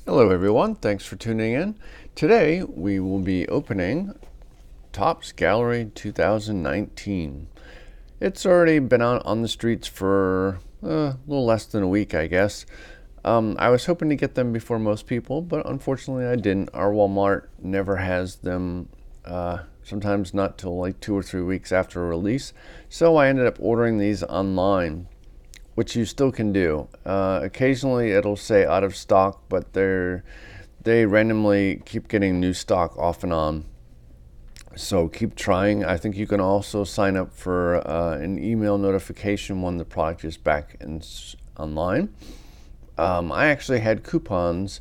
Hello everyone, thanks for tuning in. Today we will be opening Topps Gallery 2019. It's already been out on the streets for a little less than a week, I guess. I was hoping to get them before most people, but unfortunately I didn't. Our Walmart never has them, sometimes not till like 2 or 3 weeks after release. So I ended up ordering these online, which you still can do. Occasionally it'll say out of stock, but they randomly keep getting new stock off and on. So keep trying. I think you can also sign up for an email notification when the product is back online. I actually had coupons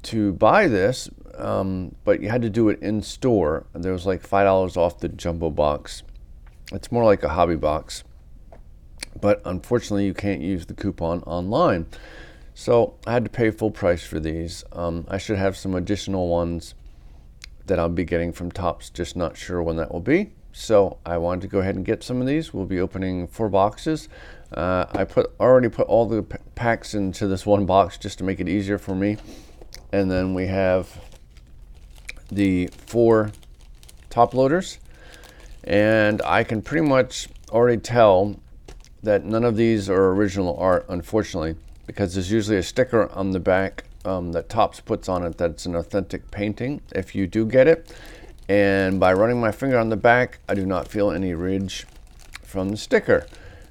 to buy this, but you had to do it in store. There was like $5 off the jumbo box. It's more like a hobby box, but unfortunately you can't use the coupon online. So I had to pay full price for these. I should have some additional ones that I'll be getting from Topps, just not sure when that will be. So I wanted to go ahead and get some of these. We'll be opening 4 boxes. I already put all the packs into this one box just to make it easier for me. And then we have the 4 top loaders. And I can pretty much already tell that none of these are original art, unfortunately, because there's usually a sticker on the back that Topps puts on it that's an authentic painting if you do get it. And by running my finger on the back, I do not feel any ridge from the sticker.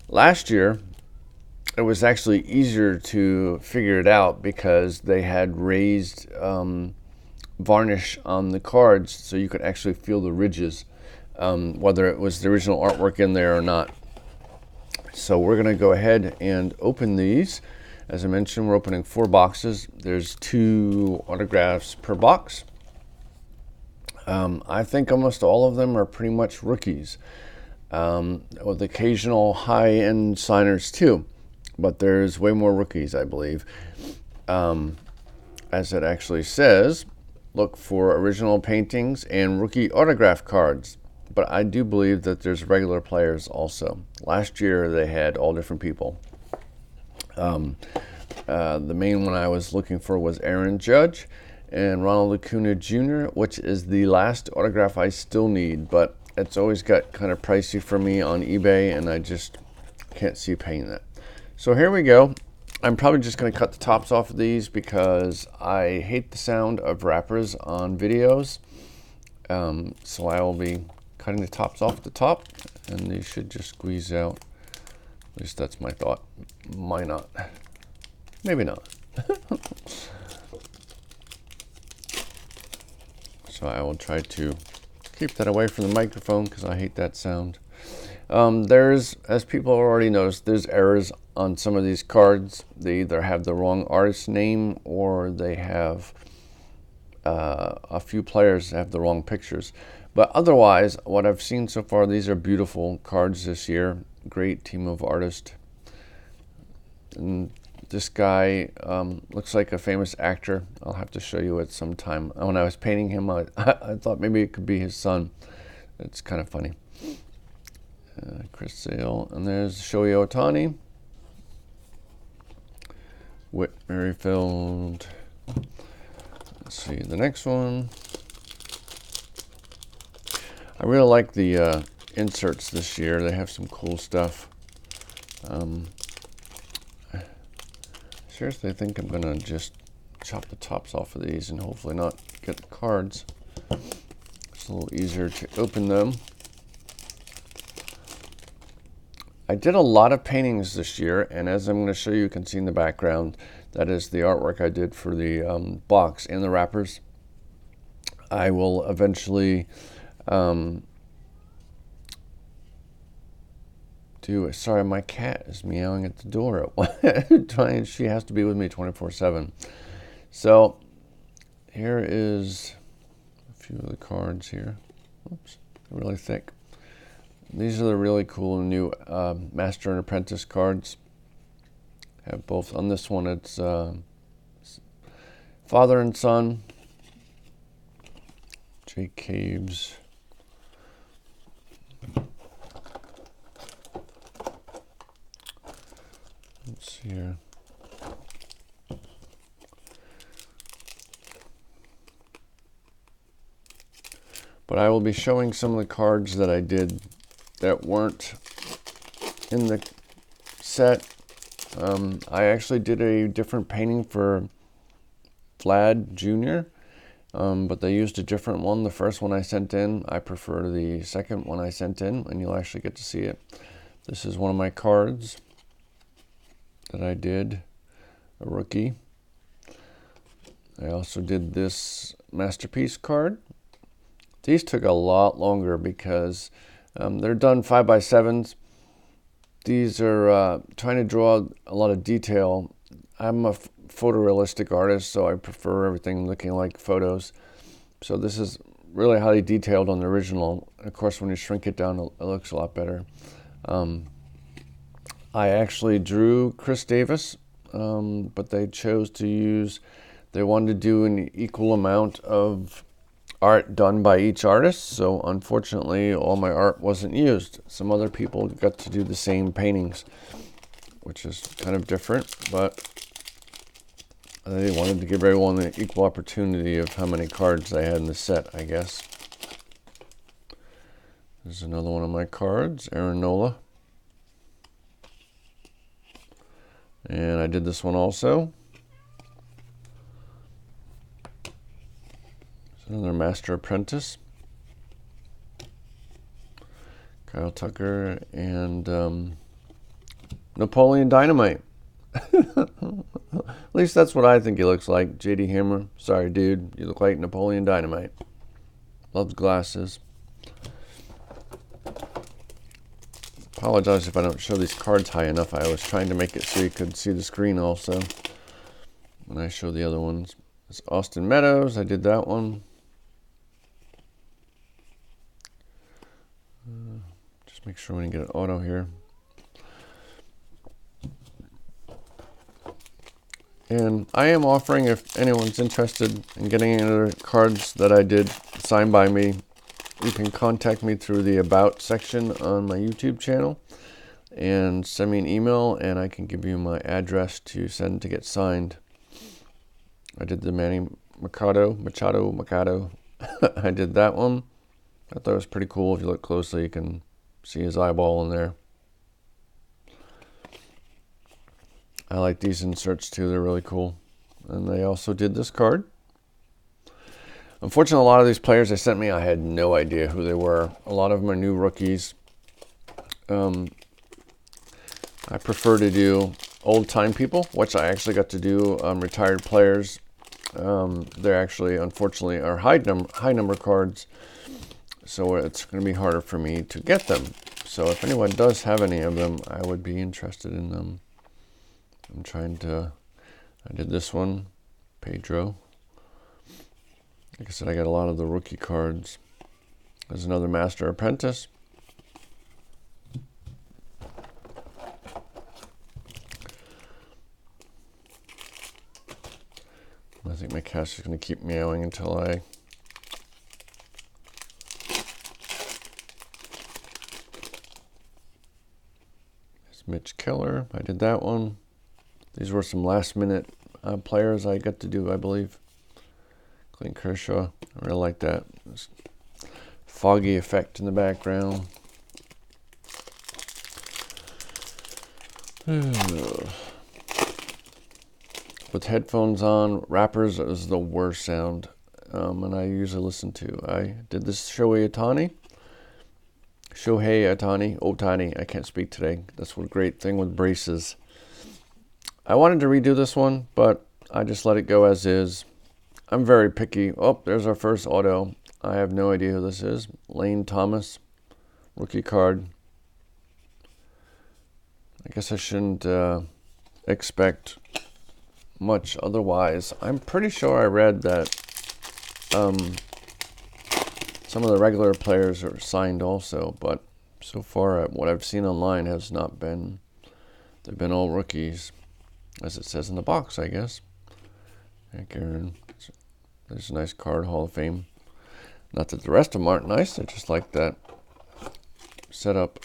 Last year, it was actually easier to figure it out because they had raised varnish on the cards so you could actually feel the ridges, whether it was the original artwork in there or not. So we're going to go ahead and open these. As I mentioned, we're opening 4 boxes. There's 2 autographs per box. I think almost all of them are pretty much rookies, with occasional high-end signers too. But there's way more rookies, I believe. As it actually says, look for original paintings and rookie autograph cards. But I do believe that there's regular players also. Last year they had all different people. The main one I was looking for was Aaron Judge and Ronald Acuna Jr., which is the last autograph I still need, but it's always got kind of pricey for me on eBay, and I just can't see paying that. So here we go. I'm probably just going to cut the tops off of these because I hate the sound of wrappers on videos. So I will be cutting the tops off the top, and these should just squeeze out. At least that's my thought. Might not. Maybe not. So I will try to keep that away from the microphone because I hate that sound. There's, as people already noticed, there's errors on some of these cards. They either have the wrong artist name or they have a few players have the wrong pictures. But otherwise, what I've seen so far, these are beautiful cards this year. Great team of artists. And this guy looks like a famous actor. I'll have to show you it sometime. When I was painting him, I thought maybe it could be his son. It's kind of funny. Chris Sale. And there's Shohei Ohtani. Whit Merrifield. Let's see, the next one. I really like the inserts this year. They have some cool stuff. Seriously, I think I'm gonna just chop the tops off of these and hopefully not get the cards. It's a little easier to open them. I did a lot of paintings this year, and as I'm going to show you, you can see in the background, that is the artwork I did for the box and the wrappers. I will eventually sorry, my cat is meowing at the door. She has to be with me 24/7. So here is a few of the cards here. Oops, they're really thick. These are the really cool new Master and Apprentice cards. Have both on this one. It's father and son. Jake Caves. Let's see here. But I will be showing some of the cards that I did that weren't in the set. I actually did a different painting for Vlad Jr., but they used a different one. The first one I sent in, I prefer the second one I sent in, and you'll actually get to see it. This is one of my cards that I did, a rookie. I also did this masterpiece card. These took a lot longer because they're done 5x7s. These are trying to draw a lot of detail. I'm a photorealistic artist, so I prefer everything looking like photos. So this is really highly detailed on the original. Of course, when you shrink it down, it looks a lot better. I actually drew Chris Davis, but they chose to use, they wanted to do an equal amount of art done by each artist, so unfortunately all my art wasn't used. Some other people got to do the same paintings, which is kind of different, but they wanted to give everyone an equal opportunity of how many cards they had in the set, I guess. There's another one of my cards, Aaron Nola. And I did this one also. Another Master Apprentice, Kyle Tucker, and Napoleon Dynamite. At least that's what I think he looks like. JD Hammer. Sorry, dude. You look like Napoleon Dynamite. Loves glasses. Apologize if I don't show these cards high enough. I was trying to make it so you could see the screen also when I show the other ones. It's Austin Meadows. I did that one. Just make sure we can get an auto here. And I am offering, if anyone's interested in getting any other cards that I did signed by me, you can contact me through the About section on my YouTube channel and send me an email, and I can give you my address to send to get signed. I did the Manny Machado. I did that one. I thought it was pretty cool. If you look closely, you can see his eyeball in there. I like these inserts too. They're really cool. And they also did this card. Unfortunately, a lot of these players they sent me, I had no idea who they were. A lot of them are new rookies. I prefer to do old-time people, which I actually got to do. Retired players. They're actually, unfortunately, are high number cards. So it's going to be harder for me to get them. So if anyone does have any of them, I would be interested in them. I'm trying to, I did this one, Pedro. Like I said, I got a lot of the rookie cards. There's another Master Apprentice. I think my cat is going to keep meowing until I Mitch Keller. I did that one. These were some last minute players I got to do, I believe. Clayton Kershaw. I really like that. This foggy effect in the background. With headphones on, rappers is the worst sound. And I usually listen to. I did this Shohei Ohtani. I can't speak today. That's what great thing with braces. I wanted to redo this one, but I just let it go as is. I'm very picky. Oh, there's our first auto. I have no idea who this is. Lane Thomas, rookie card. I guess I shouldn't expect much otherwise. I'm pretty sure I read that some of the regular players are signed also, but so far what I've seen online has not been. They've been all rookies, as it says in the box, I guess. Hank Aaron. There's a nice card, Hall of Fame. Not that the rest of them aren't nice, I just like that setup.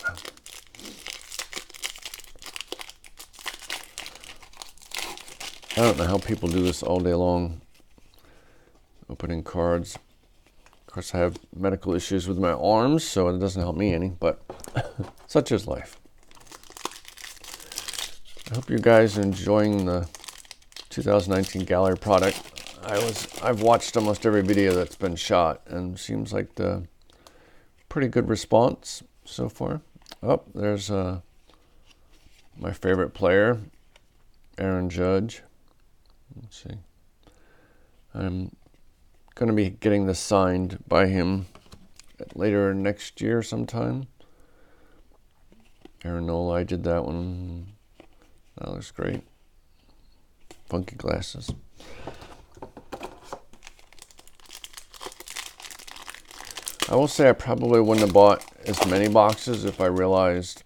I don't know how people do this all day long, opening cards. Of course, I have medical issues with my arms, so it doesn't help me any, but such is life. I hope you guys are enjoying the 2019 gallery product. I've watched almost every video that's been shot, and seems like the pretty good response so far. Oh, there's my favorite player, Aaron Judge. Let's see. I'm going to be getting this signed by him later next year sometime. Aaron Nola, I did that one. That looks great. Funky glasses. I will say I probably wouldn't have bought as many boxes if I realized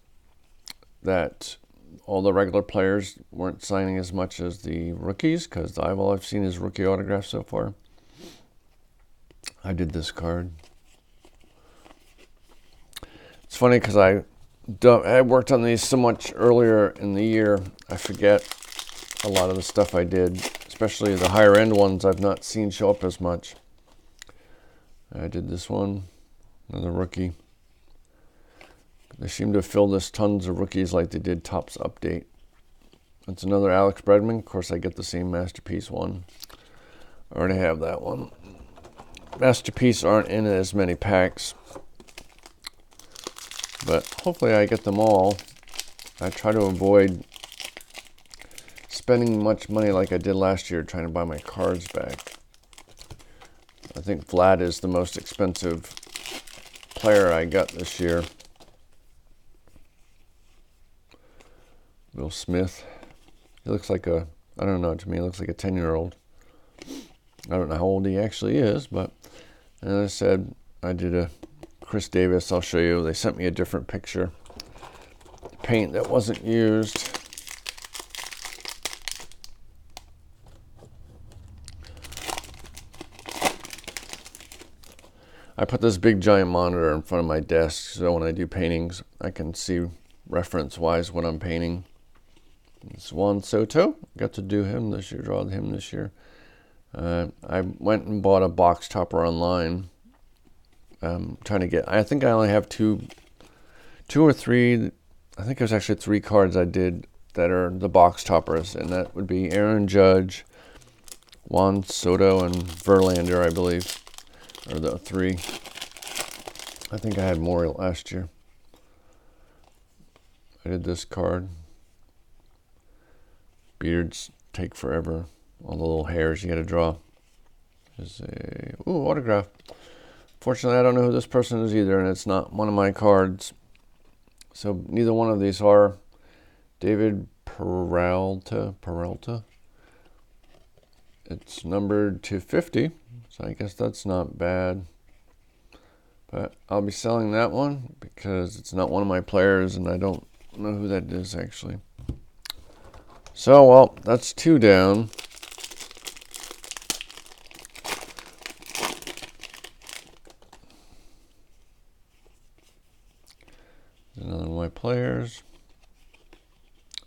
that all the regular players weren't signing as much as the rookies, because all I've seen is rookie autographs so far. I did this card. It's funny because I worked on these so much earlier in the year, I forget a lot of the stuff I did, especially the higher end ones I've not seen show up as much. I did this one, another rookie. They seem to have filled us tons of rookies like they did Topps Update. It's another Alex Bregman. Of course, I get the same Masterpiece one. I already have that one. Masterpiece aren't in as many packs, but hopefully I get them all. I try to avoid spending much money like I did last year trying to buy my cards back. I think Vlad is the most expensive player I got this year. Will Smith. He looks like I don't know, to me he looks like a 10-year-old. I don't know how old he actually is, but as I said, I did a Chris Davis. I'll show you. They sent me a different picture. Paint that wasn't used. I put this big giant monitor in front of my desk so when I do paintings, I can see reference-wise what I'm painting. It's Juan Soto. Got to do him this year, draw him this year. I went and bought a box topper online. Trying to get, I think I only have two or three, I think there's actually 3 cards I did that are the box toppers, and that would be Aaron Judge, Juan Soto, and Verlander, I believe, are the 3. I think I had more last year. I did this card. Beards take forever. All the little hairs you got to draw. There's a autograph. Fortunately, I don't know who this person is either, and it's not one of my cards. So neither one of these are. David Peralta. It's numbered to 50, so I guess that's not bad. But I'll be selling that one because it's not one of my players, and I don't know who that is actually. So, well, that's 2 down. Another one of my players.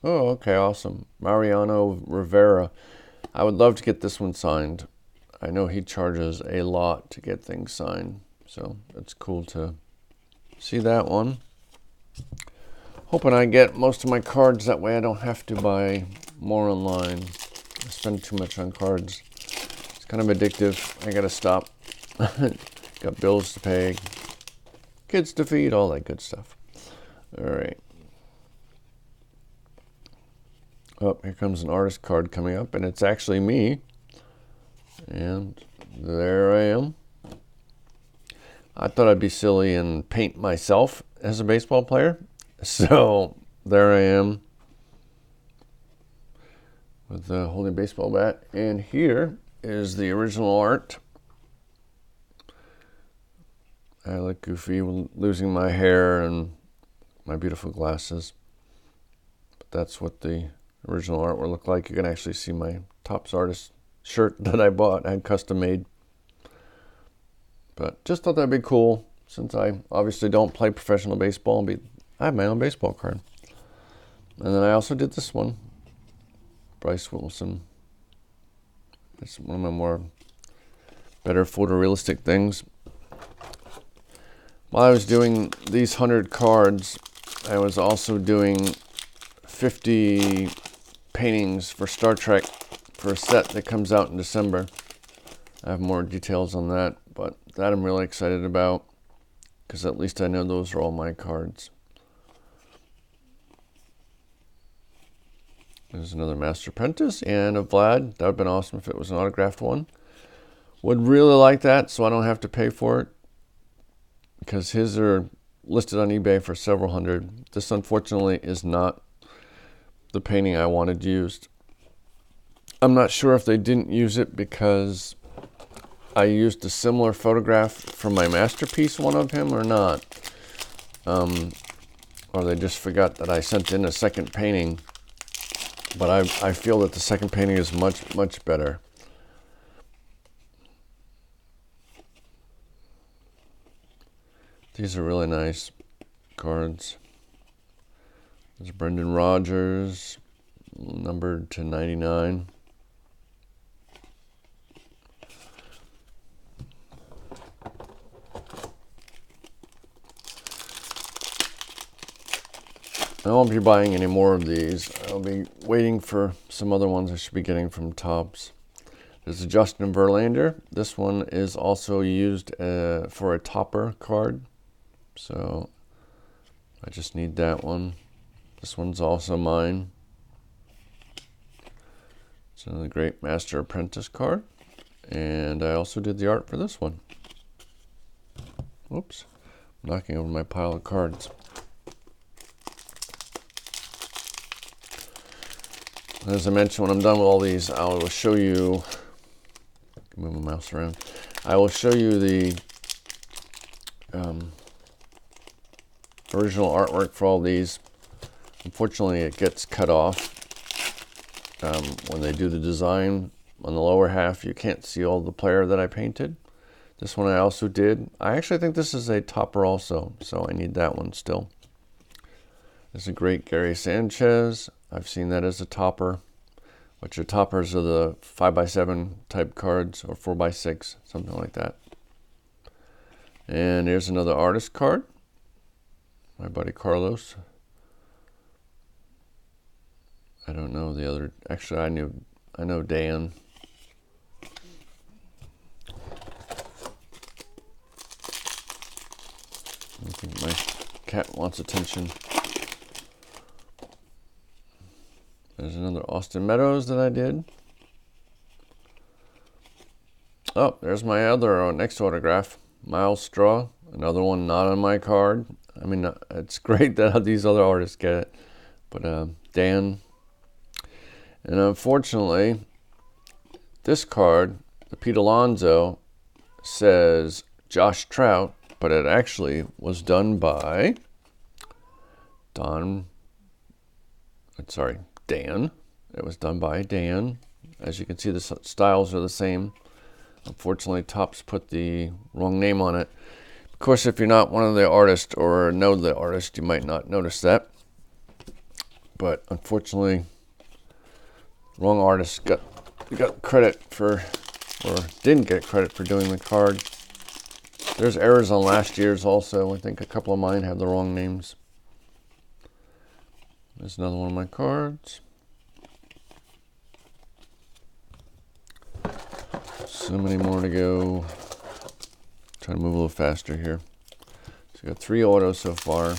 Oh, okay, awesome. Mariano Rivera. I would love to get this one signed. I know he charges a lot to get things signed, so it's cool to see that one. Hoping I get most of my cards, that way I don't have to buy more online. I spend too much on cards. It's kind of addictive. I gotta stop. Got bills to pay, kids to feed, all that good stuff. All right. Oh, here comes an artist card coming up, and it's actually me. And there I am. I thought I'd be silly and paint myself as a baseball player. So there I am with the holding baseball bat. And here is the original art. I look goofy losing my hair and my beautiful glasses. But that's what the original art will look like. You can actually see my Topps Artist shirt that I bought. I had custom made. But just thought that'd be cool, since I obviously don't play professional baseball. I have my own baseball card. And then I also did this one. Bryce Wilson. It's one of my better photorealistic things. While I was doing these 100 cards, I was also doing 50 paintings for Star Trek for a set that comes out in December. I have more details on that, but that I'm really excited about because at least I know those are all my cards. There's another Master Apprentice and a Vlad. That would have been awesome if it was an autographed one. Would really like that so I don't have to pay for it because his are listed on eBay for several hundred. This unfortunately is not the painting I wanted used. I'm not sure if they didn't use it because I used a similar photograph from my masterpiece one of him or not. Or they just forgot that I sent in a second painting. But I feel that the second painting is much, much better. These are really nice cards. There's Brendan Rodgers, numbered to 99. I won't be buying any more of these. I'll be waiting for some other ones I should be getting from Topps. There's a Justin Verlander. This one is also used for a topper card. So I just need that one. This one's also mine. It's another great Master Apprentice card. And I also did the art for this one. Oops, I'm knocking over my pile of cards. As I mentioned, when I'm done with all these, I will show you, move my mouse around, I will show you the original artwork for all these. Unfortunately, it gets cut off when they do the design. On the lower half, you can't see all the player that I painted. This one I also did. I actually think this is a topper also, so I need that one still. This is a great Gary Sanchez. I've seen that as a topper, which are toppers are the 5x7 type cards or 4x6, something like that. And here's another artist card. My buddy Carlos. I don't know the other. Actually, I know Dan. I think my cat wants attention. There's another Austin Meadows that I did. Oh, there's my other next autograph, Miles Straw. Another one not on my card. I mean, it's great that these other artists get it. But Dan. And unfortunately, this card, the Pete Alonso, says Josh Trout, but it actually was done by Dan. It was done by Dan. As you can see, the styles are the same. Unfortunately, Topps put the wrong name on it. Of course, if you're not one of the artists or know the artist, you might not notice that. But unfortunately, wrong artist got credit for, or didn't get credit for doing the card. There's errors on last year's also. I think a couple of mine have the wrong names. There's another one of my cards. So many more to go. Try to move a little faster here. So we got 3 autos so far.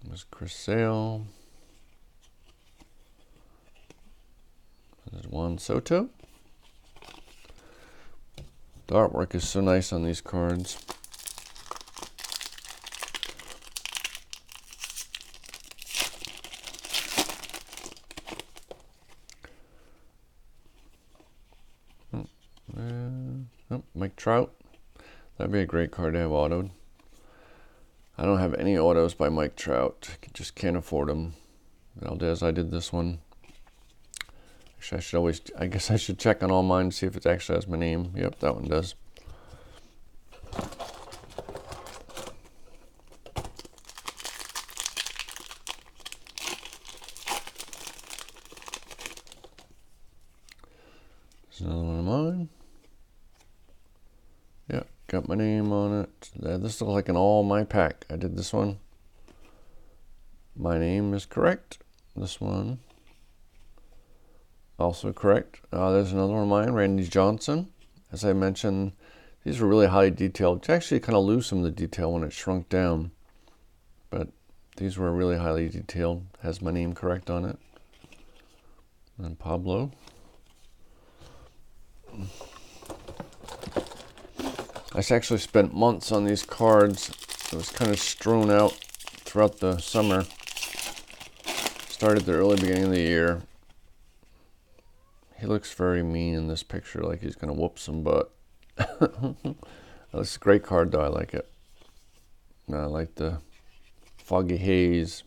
There's Chris Sale. There's Juan Soto. The artwork is so nice on these cards. Mike Trout. That'd be a great card to have autoed. I don't have any autos by Mike Trout. Just can't afford them. Valdez, I did this one. Actually, I guess I should check on all mine to see if it actually has my name. Yep, that one does. There's another one of mine. Got my name on it. This looks like an all my pack. I did this one. My name is correct. This one also correct. There's another one of mine, Randy Johnson. As I mentioned, these were really highly detailed. It's actually kind of lose some of the detail when it shrunk down. But these were really highly detailed. Has my name correct on it. And Pablo. I actually spent months on these cards. It was kind of strewn out throughout the summer. Started the early beginning of the year. He looks very mean in this picture, like he's going to whoop some butt. This is a great card, though. I like it. I like the Foggy Haze.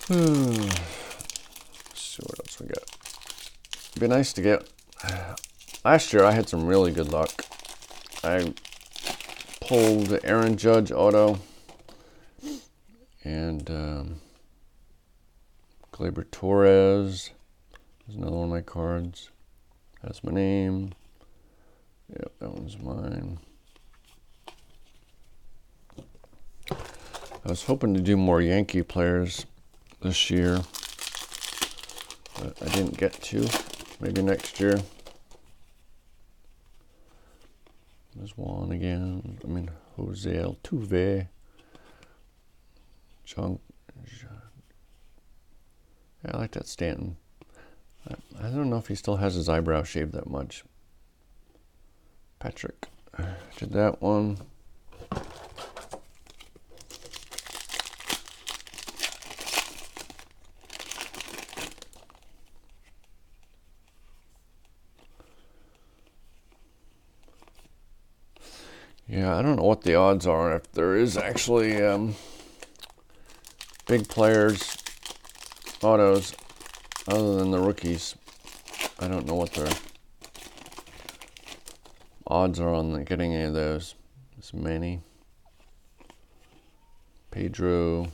Let's see what else we got. It'd be nice to get. Last year I had some really good luck. I pulled Aaron Judge auto and Gleyber Torres. There's another one of my cards. That's my name. Yep, that one's mine. I was hoping to do more Yankee players this year, but I didn't get to. Maybe next year. There's one again. Jose Altuve. John. Yeah, I like that Stanton. I don't know if he still has his eyebrow shaved that much. Patrick. Did that one. Yeah, I don't know what the odds are if there is actually big players autos other than the rookies. I don't know what their odds are on getting any of those. There's Manny, Pedro,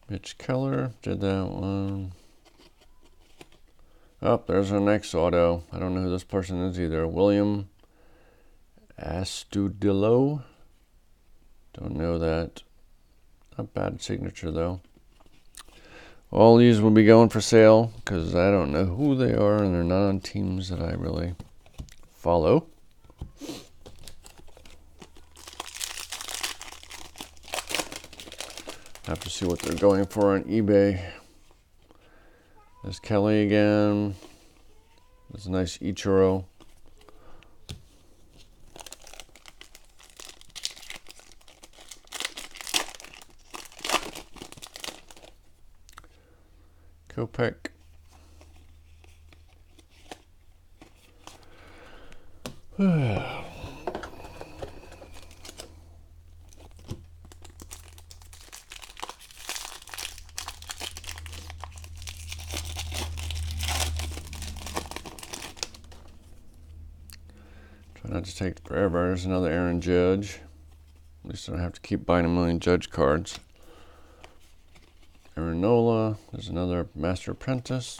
Mitch Keller, did that one. Oh, there's our next auto. I don't know who this person is either. William Astudillo. Don't know that. Not bad signature, though. All these will be going for sale because I don't know who they are and they're not on teams that I really follow. Have to see what they're going for on eBay. There's Kelly again. There's a nice Ichiro. Kopech. Try not to take forever. There's another Aaron Judge. At least I don't have to keep buying a million Judge cards. Aaron Nola. There's another Master Apprentice.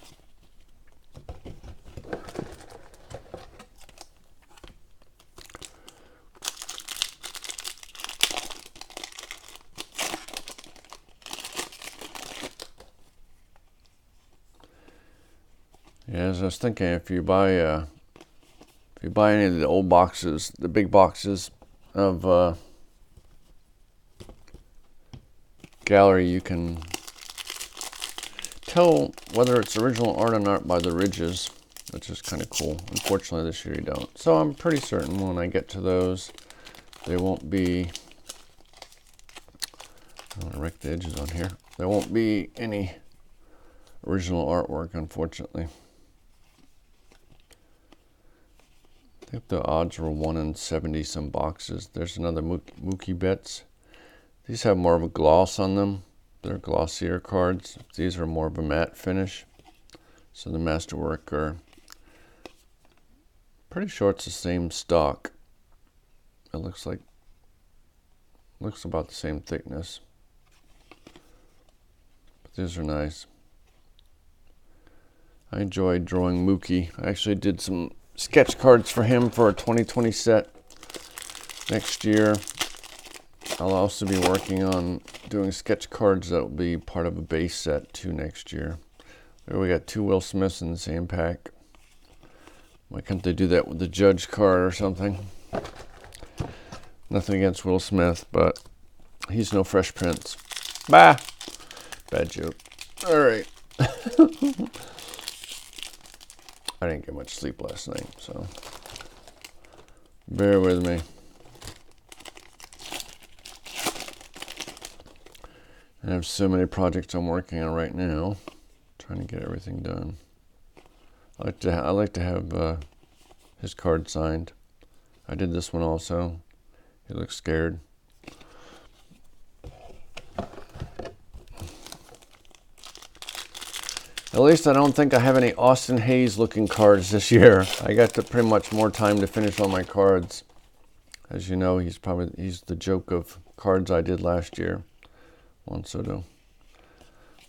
Yeah, as I was thinking, if you buy any of the old boxes, the big boxes of Gallery, you can tell whether it's original art or not by the ridges, which is kind of cool. Unfortunately, this year you don't. So I'm pretty certain when I get to those, they won't be. I want to rake the edges on here. There won't be any original artwork, unfortunately. I think the odds were 1 in 70 some boxes. There's another Mookie Betts. These have more of a gloss on them. They're glossier cards. These are more of a matte finish. So the Masterwork are Pretty sure it's the same stock. It looks about the same thickness. But these are nice. I enjoyed drawing Mookie. I actually did some sketch cards for him for a 2020 set next year. I'll also be working on doing sketch cards that will be part of a base set too next year. There we got 2 Will Smiths in the same pack. Why can't they do that with the Judge card or something? Nothing against Will Smith, but he's no Fresh Prince. Bah! Bad joke. Alright. I didn't get much sleep last night, so bear with me. I have so many projects I'm working on right now, trying to get everything done. I like to have his card signed. I did this one also. He looks scared. At least I don't think I have any Austin Hayes looking cards this year. I got pretty much more time to finish all my cards. As you know, he's the joke of cards I did last year. Juan Soto.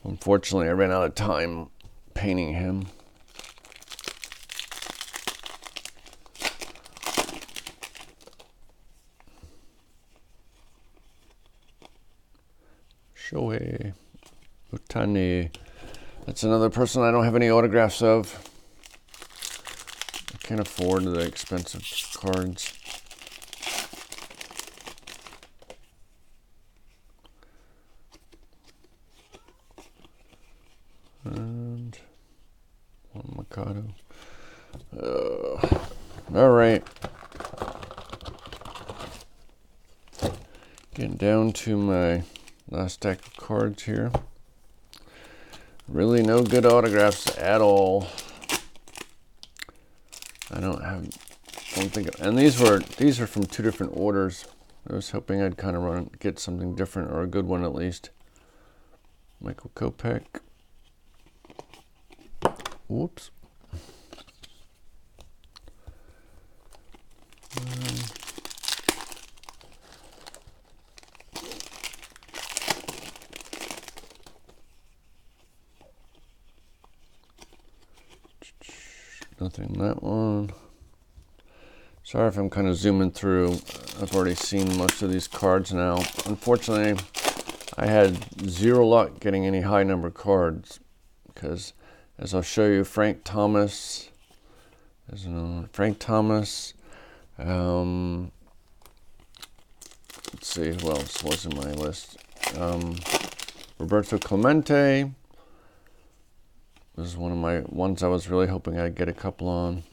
Unfortunately, I ran out of time painting him. Shohei Ohtani. That's another person I don't have any autographs of. I can't afford the expensive cards. And one Mikado. All right. Getting down to my last stack of cards here. Really no good autographs at all. And these are from 2 different orders. I was hoping I'd kind of get something different, or a good one at least. Michael Kopech. Whoops. Nothing in that one. Sorry if I'm kind of zooming through. I've already seen most of these cards now. Unfortunately, I had 0 luck getting any high number cards because, as I'll show you, Frank Thomas. There's another Frank Thomas. Let's see who else was in my list. Roberto Clemente. This is one of my ones I was really hoping I'd get a couple on.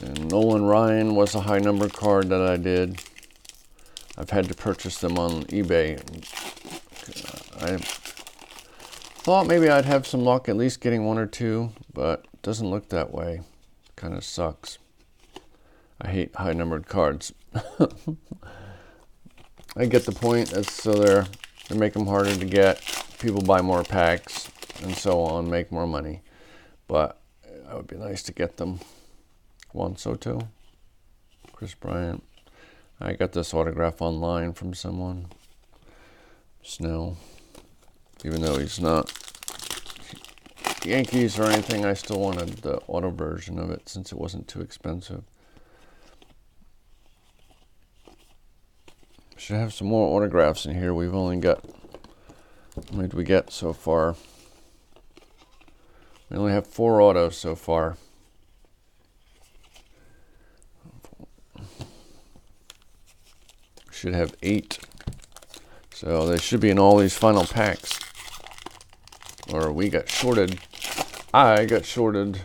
And Nolan Ryan was a high number card that I did. I've had to purchase them on eBay. I thought maybe I'd have some luck at least getting 1 or 2, but it doesn't look that way. Kind of sucks. I hate high numbered cards. I get the point. So they make them harder to get. People buy more packs and so on, make more money. But it would be nice to get them. Juan Soto, Chris Bryant. I got this autograph online from someone. Snell. Even though he's not Yankees or anything, I still wanted the auto version of it since it wasn't too expensive. Should have some more autographs in here. We've only got, how many did we get so far? We only have 4 autos so far. Should have 8. So they should be in all these final packs. Or we got shorted. I got shorted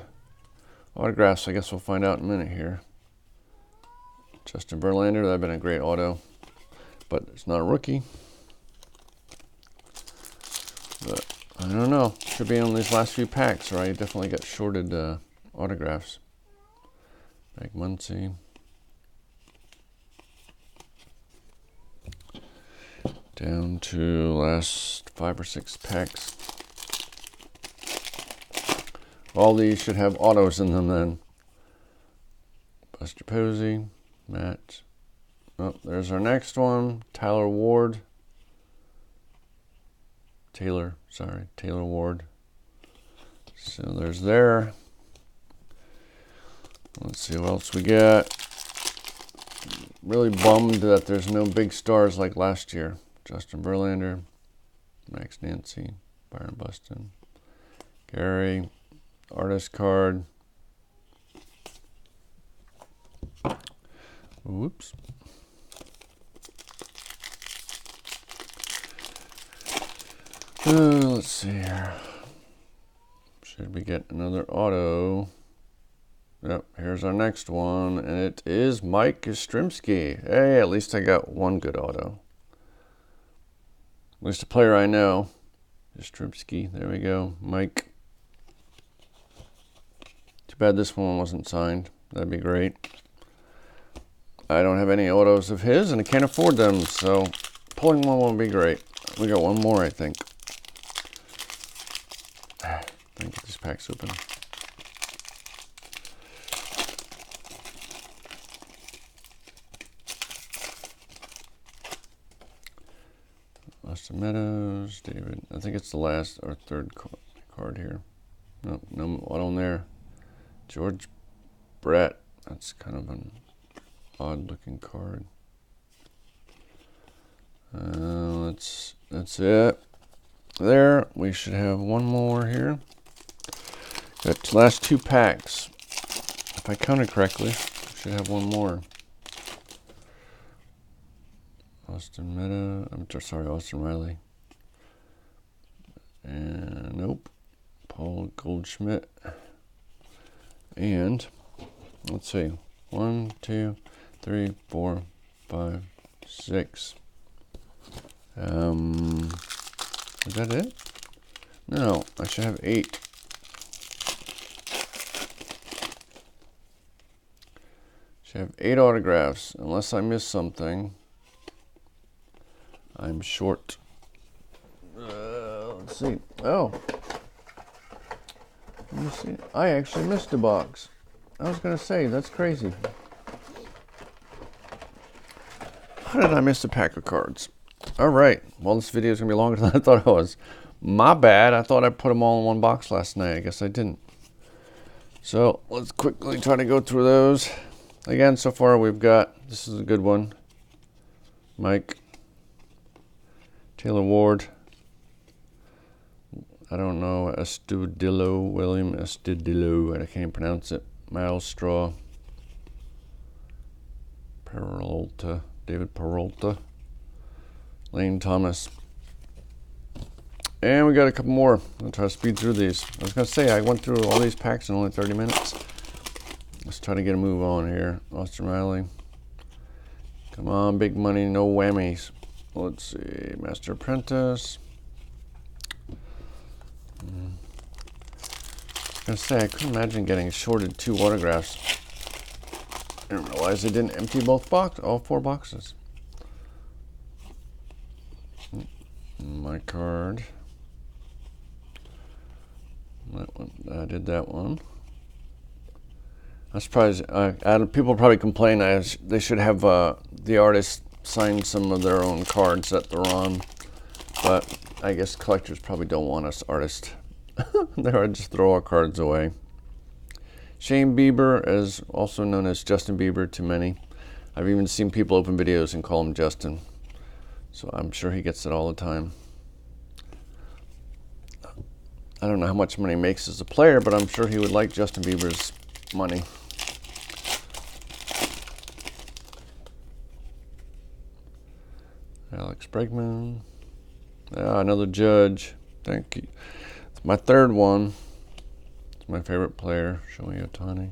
autographs. I guess we'll find out in a minute here. Justin Verlander, that'd been a great auto. But it's not a rookie. But I don't know. Should be on these last few packs, or I definitely got shorted autographs. Mike Muncy. Down to last 5 or 6 packs. All these should have autos in them then. Buster Posey, Matt. Oh, there's our next one. Taylor Ward. Taylor Ward. So there's there. Let's see what else we got. Really bummed that there's no big stars like last year. Justin Verlander, Max Nancy, Byron Buxton, Gary, artist card. Whoops. Let's see here. Should we get another auto? Yep, here's our next one, and it is Mike Yastrzemski. Hey, at least I got one good auto. At least a player I know. Yastrzemski, there we go. Mike. Too bad this one wasn't signed. That'd be great. I don't have any autos of his, and I can't afford them, so pulling one would be great. We got one more, I think. Let me get these packs open. Austin Meadows, David. I think it's the last or third card here. Nope, no auto in there. George Brett. That's kind of an odd looking card. That's it. There, we should have one more here. Got last two packs. If I counted correctly, we should have one more. Austin Riley. And nope. Paul Goldschmidt. And let's see. 1, 2, 3, 4, 5, 6. Is that it? No, I should have 8. Should have 8 autographs, unless I missed something. I'm short. Let's see. Oh. Let me see. I actually missed a box. I was going to say, that's crazy. How did I miss a pack of cards? All right. Well, this video is going to be longer than I thought it was. My bad. I thought I put them all in one box last night. I guess I didn't. So let's quickly try to go through those. Again, so far we've got, this is a good one. Mike. Taylor Ward. I don't know. William Estudillo. I can't pronounce it. Miles Straw. David Peralta. Lane Thomas. And we got a couple more. I'll try to speed through these. I was going to say, I went through all these packs in only 30 minutes. Let's try to get a move on here. Austin Riley. Come on, big money, no whammies. Let's see. Master Apprentice. I was going to say, I couldn't imagine getting shorted 2 autographs. I didn't realize they didn't empty all 4 boxes. My card. That one, I did that one. I'm surprised. People probably complain they should have the artist sign some of their own cards that they're on, but I guess collectors probably don't want us artists. They would just throw our cards away. Shane Bieber is also known as Justin Bieber to many. I've even seen people open videos and call him Justin, so I'm sure he gets it all the time. I don't know how much money he makes as a player, but I'm sure he would like Justin Bieber's money. Alex Bregman. Another Judge. Thank you. It's my third one. It's my favorite player, Shohei Ohtani.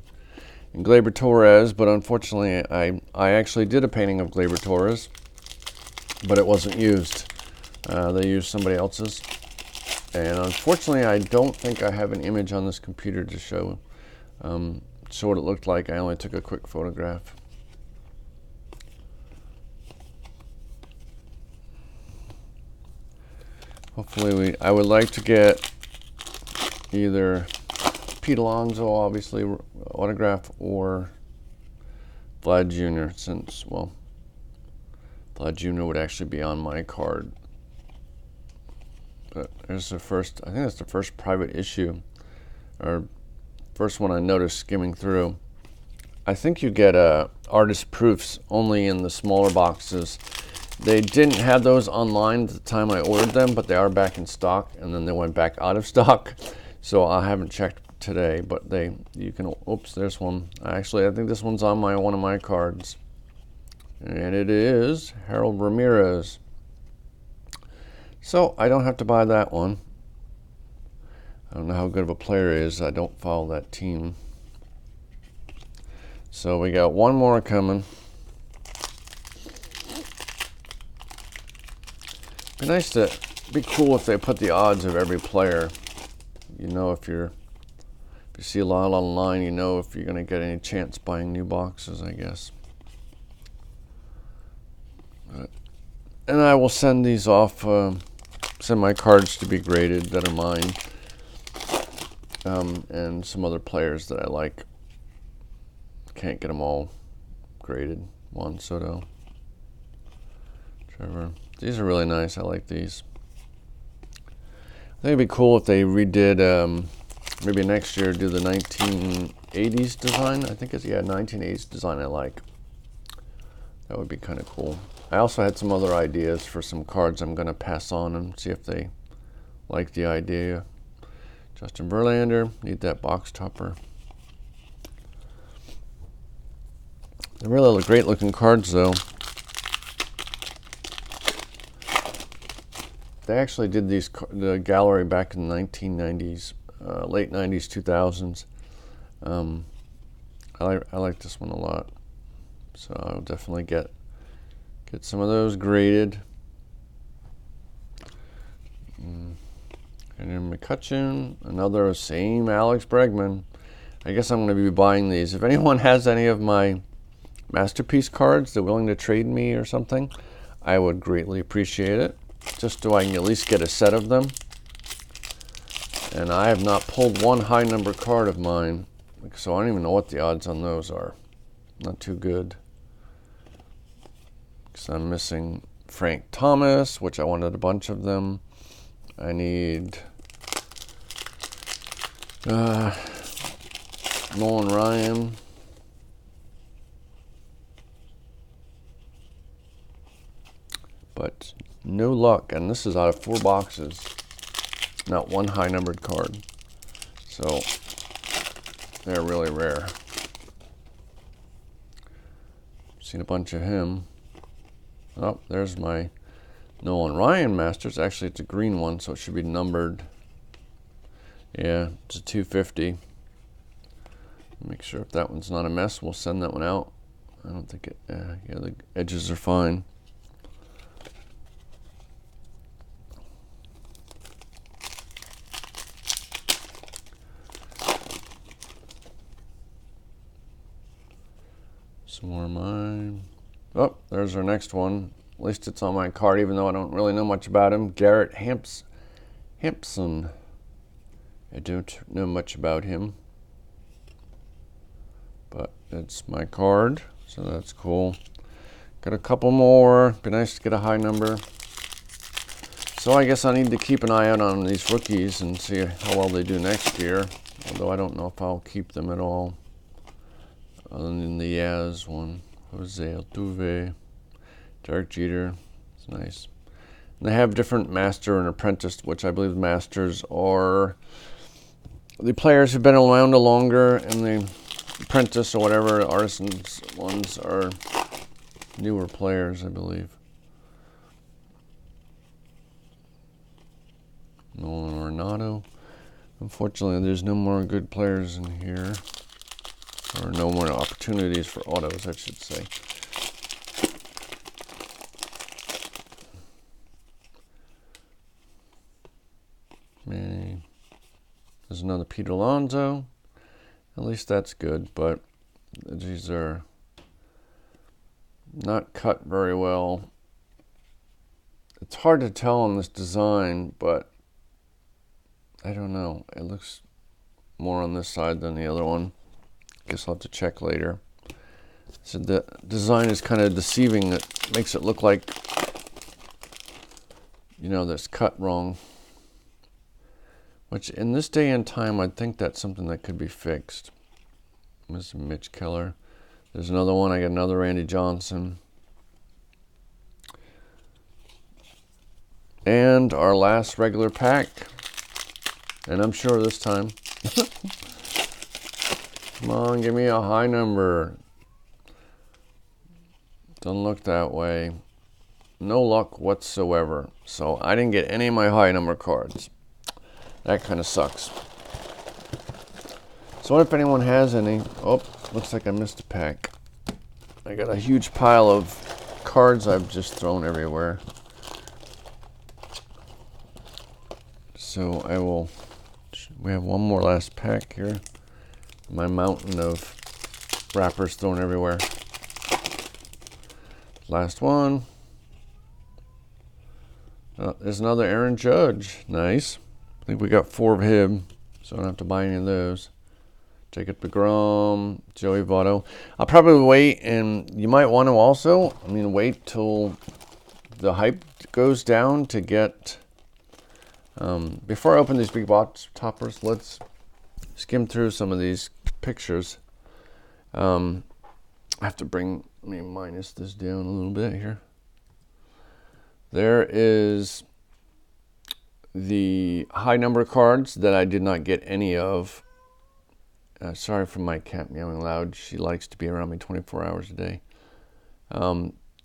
And Gleyber Torres, but unfortunately I actually did a painting of Gleyber Torres, but it wasn't used. They used somebody else's. And unfortunately, I don't think I have an image on this computer to show what it looked like. I only took a quick photograph. Hopefully I would like to get either Pete Alonso, obviously, autograph, or Vlad Jr., since, well, Vlad Jr. would actually be on my card. But there's the first, I think that's the first private issue, or first one I noticed skimming through. I think you get artist proofs only in the smaller boxes. They didn't have those online at the time I ordered them, but they are back in stock, and then they went back out of stock. So I haven't checked today, but you can, oops, there's one. Actually, I think this one's on one of my cards. And it is Harold Ramirez. So I don't have to buy that one. I don't know how good of a player he is. I don't follow that team. So we got one more coming. Be cool if they put the odds of every player. You know, if you see a lot online, you know if you're going to get any chance buying new boxes, I guess. And I will send these off, send my cards to be graded that are mine, and some other players that I like. Can't get them all graded. Juan Soto, Trevor. These are really nice. I like these. I think it'd be cool if they redid, maybe next year, do the 1980s design. I think it's, yeah, 1980s design I like. That would be kind of cool. I also had some other ideas for some cards I'm going to pass on and see if they like the idea. Justin Verlander, need that box topper. They're really great looking cards, though. They actually did the gallery back in the 1990s, late 90s, 2000s. I like this one a lot, so I'll definitely get some of those graded. And then McCutcheon, another same Alex Bregman. I guess I'm going to be buying these. If anyone has any of my Masterpiece cards, they're willing to trade me or something, I would greatly appreciate it, just so I can at least get a set of them. And I have not pulled one high number card of mine, so I don't even know what the odds on those are. Not too good. Because I'm missing Frank Thomas, which I wanted a bunch of them. I need Nolan Ryan. But no luck, and this is out of 4 boxes. Not one high numbered card. So they're really rare. Seen a bunch of him. Oh, there's my Nolan Ryan Masters. Actually, it's a green one, so it should be numbered. Yeah, it's a 250. Make sure if that one's not a mess, we'll send that one out. I don't think it, yeah, the edges are fine. Some more of mine. Oh, there's our next one. At least it's on my card, even though I don't really know much about him. Garrett Hampson. I don't know much about him, but it's my card, so that's cool. Got a couple more. Be nice to get a high number. So I guess I need to keep an eye out on these rookies and see how well they do next year. Although I don't know if I'll keep them at all. Other than the Yaz one. Jose Altuve. Derek Jeter. It's nice. And they have different master and apprentice, which I believe masters are the players who've been around a longer, and the apprentice or whatever, artisans ones are newer players, I believe. Nolan Arenado. Unfortunately, there's no more good players in here. Or no more opportunities for autos, I should say. There's another Pete Alonso. At least that's good, but these are not cut very well. It's hard to tell on this design, but I don't know. It looks more on this side than the other one. Guess I'll have to check later. So the design is kind of deceiving. It makes it look like, you know, that's cut wrong. Which in this day and time, I think that's something that could be fixed. This is Mitch Keller. There's another one. I got another Randy Johnson. And our last regular pack. And I'm sure this time. Come on, give me a high number. Doesn't look that way. No luck whatsoever. So I didn't get any of my high number cards. That kind of sucks. So what if anyone has any? Oh, looks like I missed a pack. I got a huge pile of cards I've just thrown everywhere. So I will, we have one more last pack here. My mountain of wrappers thrown everywhere. Last one. There's another Aaron Judge. Nice. I think we got 4 of him, so I don't have to buy any of those. Jacob deGrom, Joey Votto. I'll probably wait, and you might want to also, wait till the hype goes down to get... before I open these big box toppers, let's skim through some of these pictures. I have to let me minus this down a little bit here. There is the high number cards that I did not get any of. Sorry for my cat meowing loud. She likes to be around me 24 hours a day.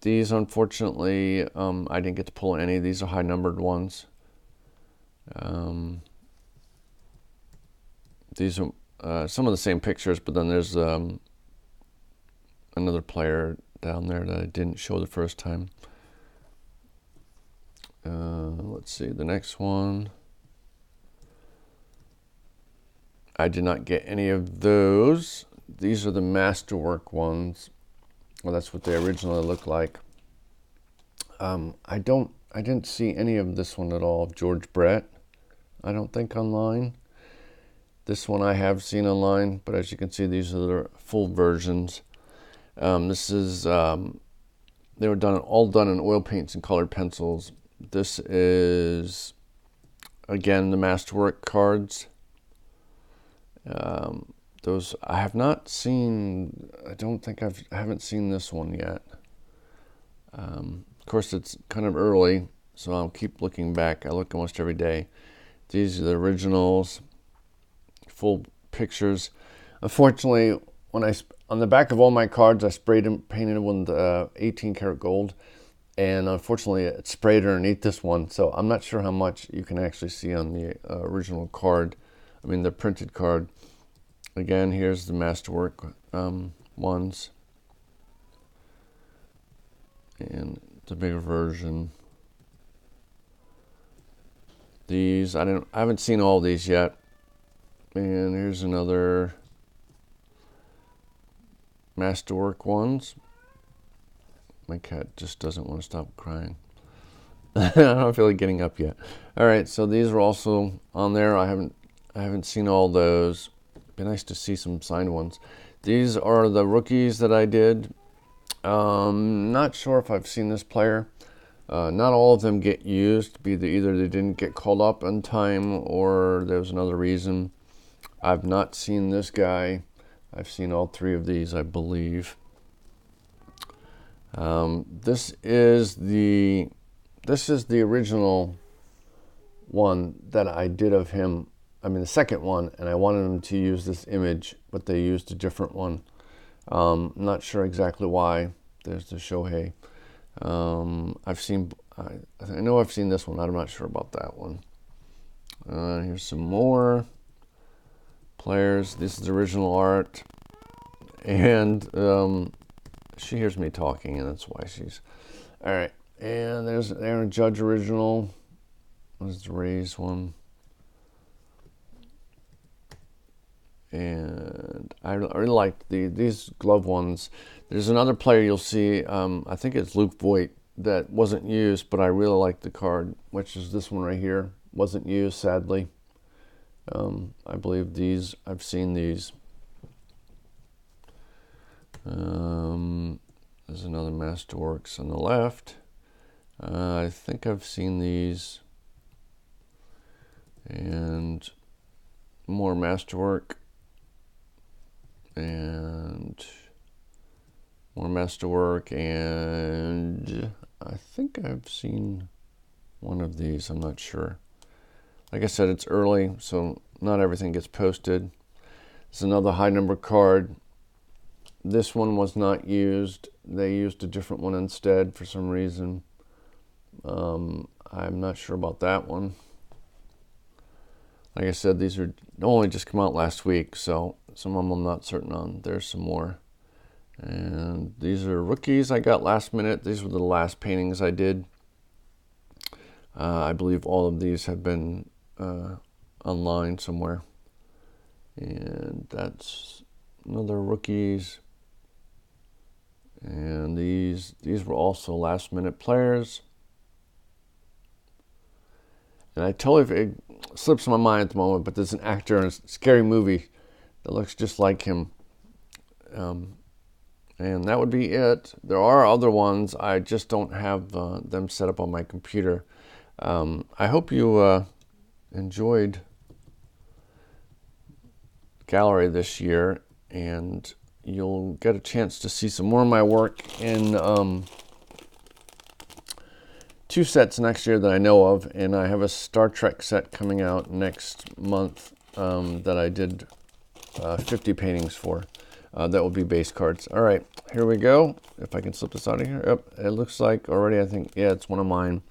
These, unfortunately, I didn't get to pull any. These are high numbered ones. These are some of the same pictures, but then there's another player down there that I didn't show the first time. Let's see, the next one. I did not get any of those. These are the Masterwork ones. Well, that's what they originally looked like. I didn't see any of this one at all. George Brett, I don't think online. This one I have seen online, but as you can see, these are the full versions. This is they were all done in oil paints and colored pencils. This is again the Masterwork cards. Those I have not seen. I haven't seen this one yet. Of course, it's kind of early, so I'll keep looking back. I look almost every day. These are the originals, full pictures. Unfortunately, on the back of all my cards, I sprayed and painted with 18 karat gold, and unfortunately, it sprayed underneath this one. So I'm not sure how much you can actually see on the original card. The printed card. Again, here's the Masterwork ones, and the bigger version. These I haven't seen all these yet. And here's another Masterwork ones. My cat just doesn't want to stop crying. I don't feel like getting up yet. All right, so these are also on there. I haven't seen all those. Be nice to see some signed ones. These are the rookies that I did. Not sure if I've seen this player. Not all of them get used. Either they didn't get called up on time or there was another reason. I've not seen this guy. I've seen all 3 of these, I believe. This is the original one that I did of him. The second one, and I wanted them to use this image, but they used a different one. Not sure exactly why. There's the Shohei. I know I've seen this one. I'm not sure about that one. Here's some more players. This is original art, and she hears me talking, and that's why she's all right. And there's an Aaron Judge original. There's the Rays one. And I really like these glove ones. There's another player you'll see, I think it's Luke Voigt, that wasn't used, but I really like the card, which is this one right here. Wasn't used, sadly. I believe these, I've seen these. There's another Masterworks on the left. I think I've seen these. And more Masterwork. And more Masterwork. And I think I've seen one of these. I'm not sure. Like I said, it's early, so not everything gets posted. It's another high number card. This one was not used. They used a different one instead for some reason. I'm not sure about that one. Like I said, these are only just come out last week, so some of them I'm not certain on. There's some more. And these are rookies I got last minute. These were the last paintings I did. I believe all of these have been online somewhere. And that's another rookies. And these were also last minute players. And I totally, it slips my mind at the moment, but there's an actor in a Scary Movie that looks just like him. And that would be it. There are other ones. I just don't have them set up on my computer. I hope you enjoyed Gallery this year, and you'll get a chance to see some more of my work in 2 sets next year that I know of, and I have a Star Trek set coming out next month that I did 50 paintings for. That will be base cards. All right, here we go. If I can slip this out of here. Yep, it looks like already, I think, yeah, it's one of mine.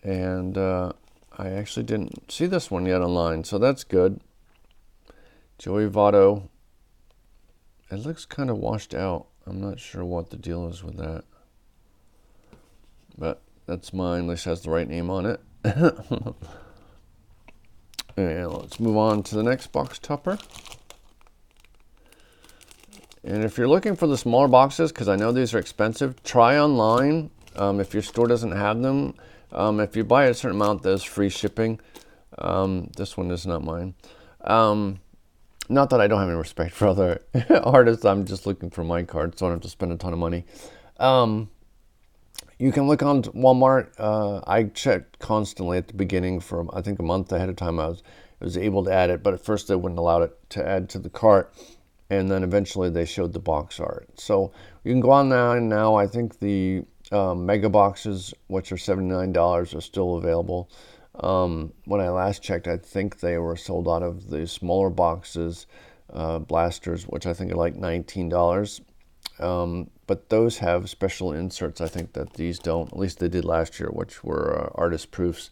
And I actually didn't see this one yet online, so that's good. Joey Votto. It looks kind of washed out. I'm not sure what the deal is with that. But that's mine. At least has the right name on it. And let's move on to the next box topper. And if you're looking for the smaller boxes, because I know these are expensive, try online. If your store doesn't have them, if you buy a certain amount, there's free shipping. This one is not mine. Not that I don't have any respect for other artists. I'm just looking for my card, so I don't have to spend a ton of money. You can look on Walmart. I checked constantly at the beginning for, I think, a month ahead of time. I was able to add it, but at first they wouldn't allow it to add to the cart. And then eventually they showed the box art. So you can go on there now. I think the mega boxes, which are $79, are still available. When I last checked, I think they were sold out of the smaller boxes, blasters, which I think are like $19. But those have special inserts, I think, that these don't. At least they did last year, which were artist proofs.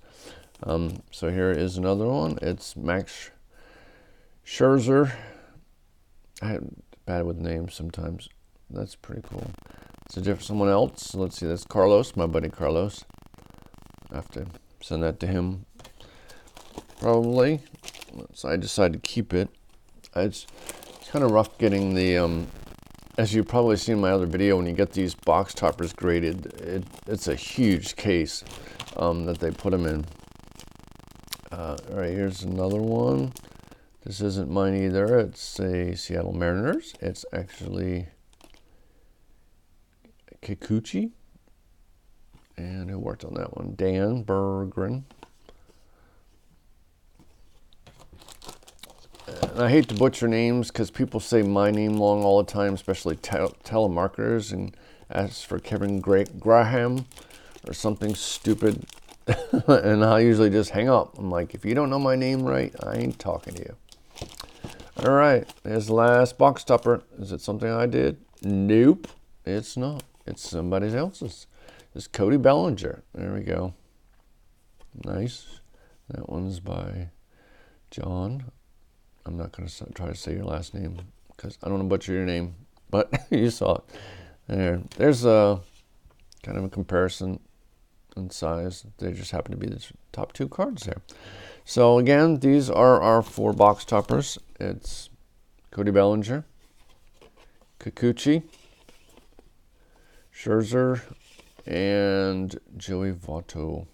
So here is another one. It's Max Scherzer. I'm bad with names sometimes. That's pretty cool. It's a different someone else. Let's see. That's Carlos, my buddy Carlos. I have to send that to him probably. So I decided to keep it. It's kind of rough getting the as you probably seen in my other video, when you get these box toppers graded, it's a huge case that they put them in. All right, here's another one. This isn't mine either. It's a Seattle Mariners. It's actually Kikuchi. And who worked on that one? Dan Berggren. And I hate to butcher names because people say my name long all the time, especially telemarketers, and ask for Kevin Graham or something stupid. And I usually just hang up. I'm like, if you don't know my name right, I ain't talking to you. All right, there's the last box topper. Is it something I did? Nope, it's not. It's somebody else's. It's Cody Bellinger. There we go. Nice. That one's by John. I'm not going to try to say your last name because I don't want to butcher your name, but you saw it. There's a kind of a comparison in size. They just happen to be the top 2 cards there. So again, these are our 4 box toppers. It's Cody Bellinger, Kikuchi, Scherzer, and Joey Votto.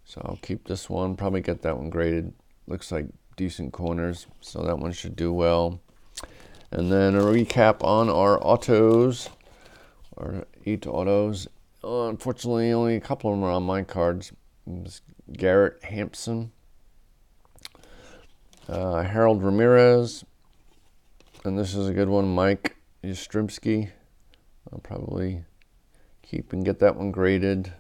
So I'll keep this one, probably get that one graded looks like decent corners, so that one should do well. And then a recap on our autos, our 8 autos. Unfortunately, only a couple of them are on my cards. Garrett Hampson, Harold Ramirez, and this is a good one, Mike Yastrzemski. I'll probably keep and get that one graded.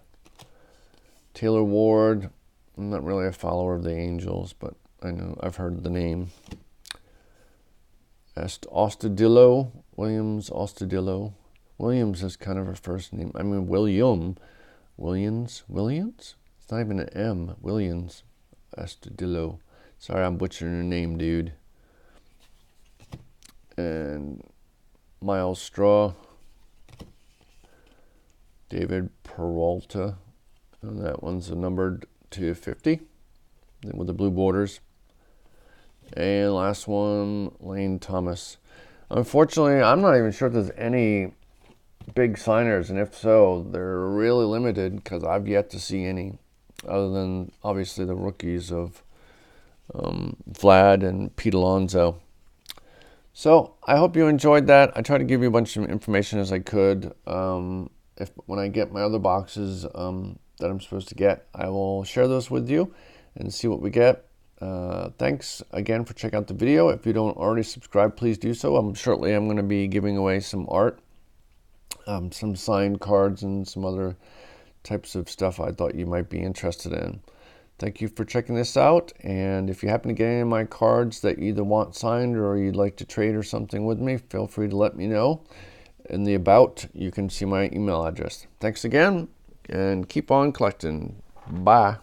Taylor Ward. I'm not really a follower of the Angels, but I know I've heard the name. Ostadillo, Williams Ostadillo. Williams is kind of her first name. I mean, Williams? It's not even an M. Williams Ostadillo. Sorry, I'm butchering your name, dude. And Miles Straw. David Peralta. And that one's numbered to 50 with the blue borders. And last one, Lane Thomas. Unfortunately, I'm not even sure if there's any big signers, and if so, they're really limited because I've yet to see any, other than obviously the rookies of Vlad and Pete Alonso. So I hope you enjoyed that. I tried to give you a bunch of information as I could. When I get my other boxes that I'm supposed to get, I will share those with you and see what we get. Thanks again for checking out the video. If you don't already subscribe, please do so. Shortly I'm going to be giving away some art, some signed cards, and some other types of stuff I thought you might be interested in. Thank you for checking this out, and if you happen to get any of my cards that you either want signed or you'd like to trade or something with me, feel free to let me know. In the about, you can see my email address. Thanks again, and keep on collecting. Bye.